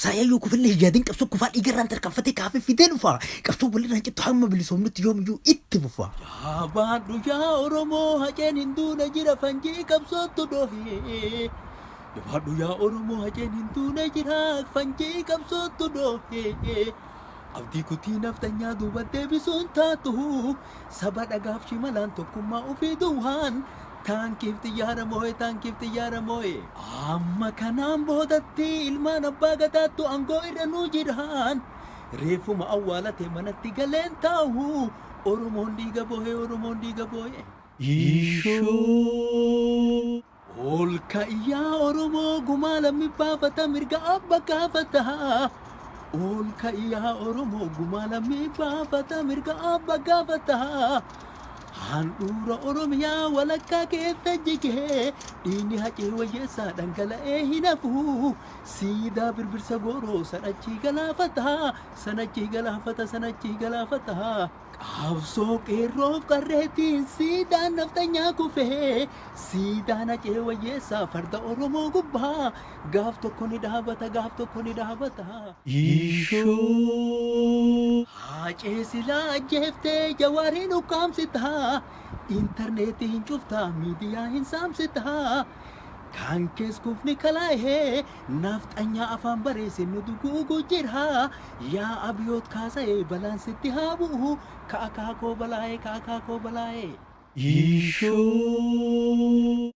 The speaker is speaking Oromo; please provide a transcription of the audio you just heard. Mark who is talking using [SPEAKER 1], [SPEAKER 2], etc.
[SPEAKER 1] Saya yuku fili jadin kapsu kufa igeran terkafate kafe fidel fa kapsu wali ranci tuhamma bili somnut yom yu itti fa
[SPEAKER 2] Baadhu yaa Oromoo haceen hinduuna jira fanjii qabsootu dhohee. Baadhu yaa Oromoo haceen hinduuna jira fanjii qabsootu dhohee. Abdii kutii naftanyaa duuba deebisuun taatu saba dhagaaf shimalaan tokkummaa ofii duwwaan taankiif xiyyaara moo'e taankiif xiyyaara moo'e. Amma kanaan boodatti ilmaan abbaa gadaattu aangoo irra nu jiraan reefuma awwaalate manatti galeen taa'u. Oromoon dhiiga bohe Oromoon dhiiga bohe. Ishoo ol ka'iyyaa Oromoo gumaa lammi baafata mirga abba gaafata. Ol ka'iyyaa Oromoo gumaa lammi baafata mirga abba gaafata. Handhuura Oromiyaa walakkaa keessa jigee dhiigni hacee wayyeessaa dhangala'ee hin hafu. Siidaa birbirsa gooroo sanachii galaafata sanachii galaafata sanachii galaafata. Qabsoo qeerroof qarreetiin siidaan naftanyaa kufee siidaan hacee wayyeessaa farda Oromoo gubbaa gaaf tokko ni dhaabata gaaf tokko ni dhaabata. Ishoo hacee silaa ajjeeftee jawaariin ukkaamsitaa intarneetiin cuftaa miidiyaa hin saamsitaa. Kan keessuufni kalaahee naftanyaa afaan bareesse nu duguugu jira yaa abiyoot kaasa'ee balaan sitti haa bu'u kaakaakoo balaa'ee kaakaakoo balaa'ee. Ishoo.